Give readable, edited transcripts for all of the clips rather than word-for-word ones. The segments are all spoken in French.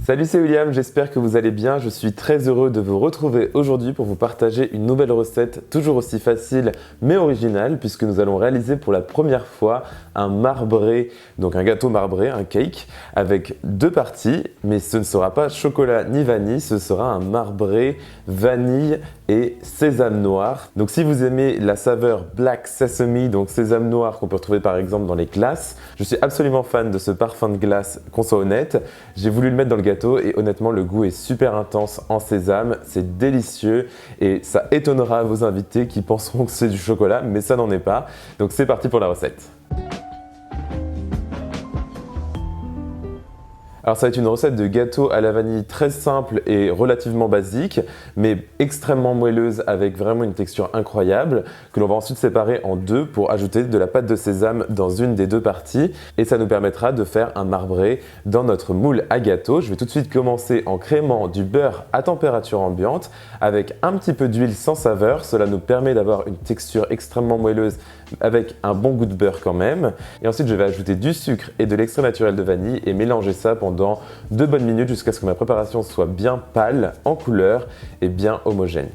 Salut, c'est William, j'espère que vous allez bien. Je suis très heureux de vous retrouver aujourd'hui pour vous partager une nouvelle recette, toujours aussi facile mais originale, puisque nous allons réaliser pour la première fois un marbré, donc un gâteau marbré, un cake, avec deux parties, mais ce ne sera pas chocolat ni vanille, ce sera un marbré vanille et sésame noir. Donc si vous aimez la saveur Black Sesame, donc sésame noir qu'on peut retrouver par exemple dans les glaces, je suis absolument fan de ce parfum de glace, qu'on soit honnête. J'ai voulu le mettre dans le gâteau et honnêtement le goût est super intense en sésame, c'est délicieux et ça étonnera vos invités qui penseront que c'est du chocolat, mais ça n'en est pas. Donc c'est parti pour la recette. Alors ça va être une recette de gâteau à la vanille très simple et relativement basique, mais extrêmement moelleuse avec vraiment une texture incroyable, que l'on va ensuite séparer en deux pour ajouter de la pâte de sésame dans une des deux parties et ça nous permettra de faire un marbré dans notre moule à gâteau. Je vais tout de suite commencer en crémant du beurre à température ambiante avec un petit peu d'huile sans saveur. Cela nous permet d'avoir une texture extrêmement moelleuse avec un bon goût de beurre quand même. Et ensuite je vais ajouter du sucre et de l'extrait naturel de vanille et mélanger ça pendant 2 bonnes minutes jusqu'à ce que ma préparation soit bien pâle en couleur et bien homogène.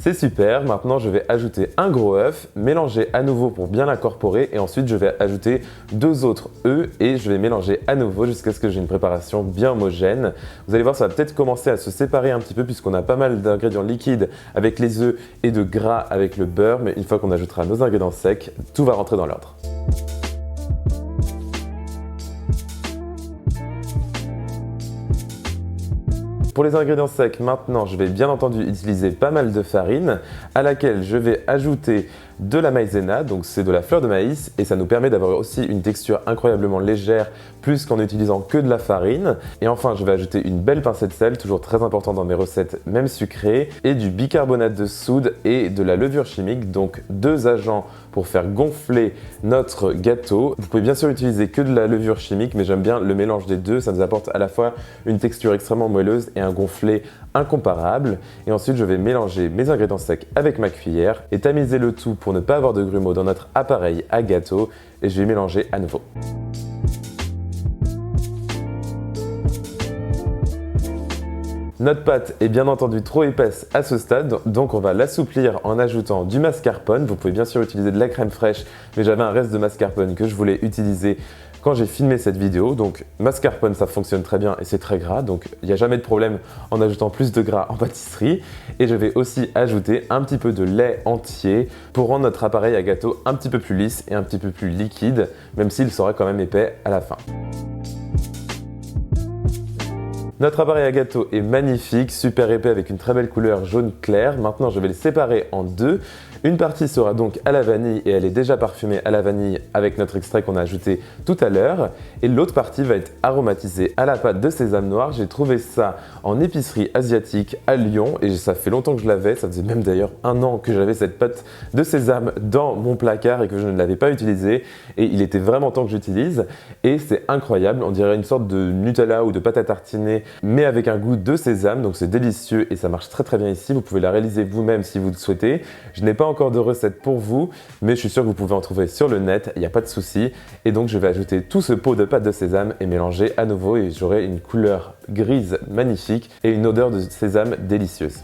C'est super, maintenant je vais ajouter un gros œuf, mélanger à nouveau pour bien l'incorporer et ensuite je vais ajouter 2 autres œufs et je vais mélanger à nouveau jusqu'à ce que j'ai une préparation bien homogène. Vous allez voir, ça va peut-être commencer à se séparer un petit peu puisqu'on a pas mal d'ingrédients liquides avec les œufs et de gras avec le beurre, mais une fois qu'on ajoutera nos ingrédients secs, tout va rentrer dans l'ordre. Pour les ingrédients secs, maintenant, je vais bien entendu utiliser pas mal de farine à laquelle je vais ajouter de la maïzena, donc c'est de la fleur de maïs et ça nous permet d'avoir aussi une texture incroyablement légère plus qu'en utilisant que de la farine. Et enfin, je vais ajouter une belle pincée de sel, toujours très important dans mes recettes, même sucrées, et du bicarbonate de soude et de la levure chimique, donc 2 agents pour faire gonfler notre gâteau. Vous pouvez bien sûr utiliser que de la levure chimique, mais j'aime bien le mélange des deux, ça nous apporte à la fois une texture extrêmement moelleuse et un gonflé incomparable. Et ensuite, je vais mélanger mes ingrédients secs avec ma cuillère et tamiser le tout pour ne pas avoir de grumeaux dans notre appareil à gâteau et je vais mélanger à nouveau. Notre pâte est bien entendu trop épaisse à ce stade, donc on va l'assouplir en ajoutant du mascarpone. Vous pouvez bien sûr utiliser de la crème fraîche, mais j'avais un reste de mascarpone que je voulais utiliser quand j'ai filmé cette vidéo. Donc mascarpone, ça fonctionne très bien et c'est très gras, donc il n'y a jamais de problème en ajoutant plus de gras en pâtisserie. Et je vais aussi ajouter un petit peu de lait entier pour rendre notre appareil à gâteau un petit peu plus lisse et un petit peu plus liquide, même s'il sera quand même épais à la fin. Notre appareil à gâteau est magnifique, super épais avec une très belle couleur jaune clair. Maintenant, je vais le séparer en deux. Une partie sera donc à la vanille et elle est déjà parfumée à la vanille avec notre extrait qu'on a ajouté tout à l'heure. Et l'autre partie va être aromatisée à la pâte de sésame noir. J'ai trouvé ça en épicerie asiatique à Lyon et ça fait longtemps que je l'avais. Ça faisait même d'ailleurs 1 an que j'avais cette pâte de sésame dans mon placard et que je ne l'avais pas utilisée. Et il était vraiment temps que j'utilise. Et c'est incroyable, on dirait une sorte de Nutella ou de pâte à tartiner, mais avec un goût de sésame. Donc c'est délicieux et ça marche très très bien ici. Vous pouvez la réaliser vous-même si vous le souhaitez. Je n'ai pas encore de recette pour vous, mais je suis sûr que vous pouvez en trouver sur le net, il n'y a pas de souci. Et donc je vais ajouter tout ce pot de pâte de sésame et mélanger à nouveau et j'aurai une couleur grise magnifique et une odeur de sésame délicieuse.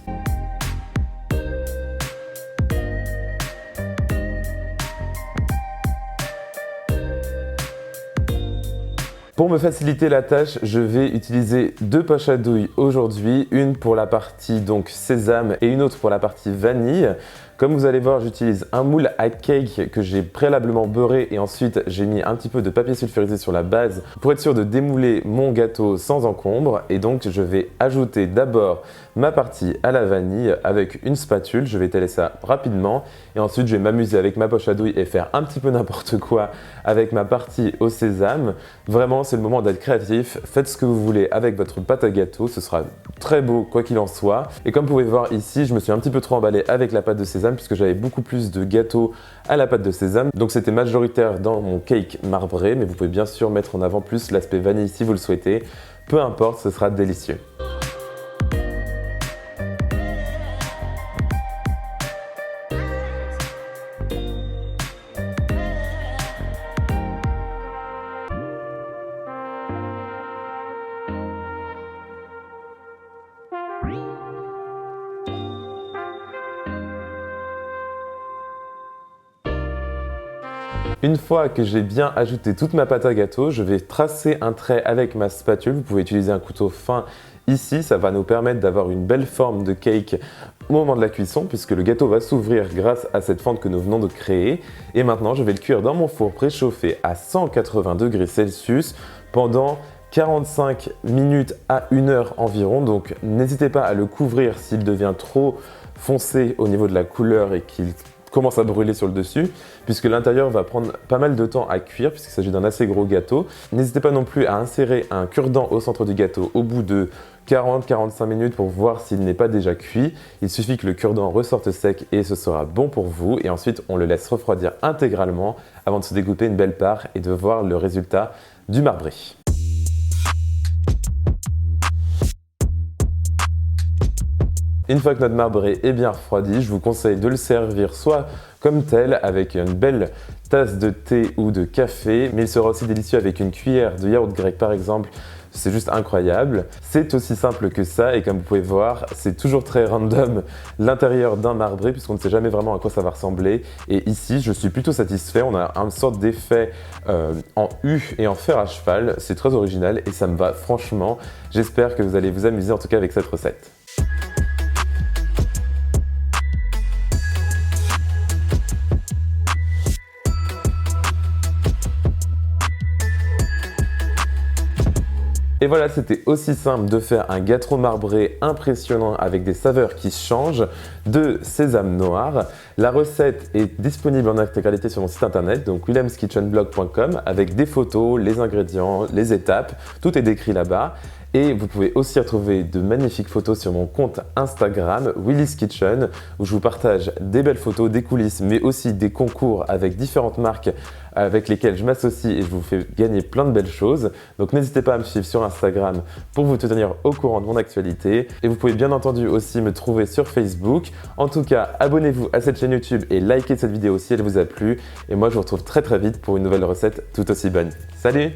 Pour me faciliter la tâche, je vais utiliser 2 poches à douille aujourd'hui, une pour la partie donc sésame et une autre pour la partie vanille. Comme vous allez voir, j'utilise un moule à cake que j'ai préalablement beurré et ensuite j'ai mis un petit peu de papier sulfurisé sur la base pour être sûr de démouler mon gâteau sans encombre. Et donc je vais ajouter d'abord ma partie à la vanille avec une spatule. Je vais étaler ça rapidement et ensuite je vais m'amuser avec ma poche à douille et faire un petit peu n'importe quoi avec ma partie au sésame. Vraiment, c'est le moment d'être créatif. Faites ce que vous voulez avec votre pâte à gâteau, ce sera très beau quoi qu'il en soit. Et comme vous pouvez voir ici, je me suis un petit peu trop emballé avec la pâte de sésame puisque j'avais beaucoup plus de gâteaux à la pâte de sésame. Donc c'était majoritaire dans mon cake marbré, mais vous pouvez bien sûr mettre en avant plus l'aspect vanille si vous le souhaitez. Peu importe, ce sera délicieux. Une fois que j'ai bien ajouté toute ma pâte à gâteau, je vais tracer un trait avec ma spatule. Vous pouvez utiliser un couteau fin ici, ça va nous permettre d'avoir une belle forme de cake au moment de la cuisson puisque le gâteau va s'ouvrir grâce à cette fente que nous venons de créer. Et maintenant, je vais le cuire dans mon four préchauffé à 180 degrés Celsius pendant 45 minutes à 1 heure environ. Donc n'hésitez pas à le couvrir s'il devient trop foncé au niveau de la couleur et qu'il commence à brûler sur le dessus, puisque l'intérieur va prendre pas mal de temps à cuire, puisqu'il s'agit d'un assez gros gâteau. N'hésitez pas non plus à insérer un cure-dent au centre du gâteau au bout de 40-45 minutes pour voir s'il n'est pas déjà cuit. Il suffit que le cure-dent ressorte sec et ce sera bon pour vous. Et ensuite, on le laisse refroidir intégralement avant de se découper une belle part et de voir le résultat du marbré. Une fois que notre marbré est bien refroidi, je vous conseille de le servir soit comme tel avec une belle tasse de thé ou de café, mais il sera aussi délicieux avec une cuillère de yaourt grec par exemple. C'est juste incroyable. C'est aussi simple que ça et comme vous pouvez voir, c'est toujours très random l'intérieur d'un marbré puisqu'on ne sait jamais vraiment à quoi ça va ressembler. Et ici, je suis plutôt satisfait. On a une sorte d'effet en U et en fer à cheval. C'est très original et ça me va franchement. J'espère que vous allez vous amuser en tout cas avec cette recette. Et voilà, c'était aussi simple de faire un gâteau marbré impressionnant avec des saveurs qui changent de sésame noir. La recette est disponible en intégralité sur mon site internet, donc willemskitchenblog.com, avec des photos, les ingrédients, les étapes, tout est décrit là-bas. Et vous pouvez aussi retrouver de magnifiques photos sur mon compte Instagram, Willy's Kitchen, où je vous partage des belles photos, des coulisses, mais aussi des concours avec différentes marques avec lesquelles je m'associe et je vous fais gagner plein de belles choses. Donc n'hésitez pas à me suivre sur Instagram pour vous tenir au courant de mon actualité. Et vous pouvez bien entendu aussi me trouver sur Facebook. En tout cas, abonnez-vous à cette chaîne YouTube et likez cette vidéo si elle vous a plu. Et moi, je vous retrouve très vite pour une nouvelle recette tout aussi bonne. Salut!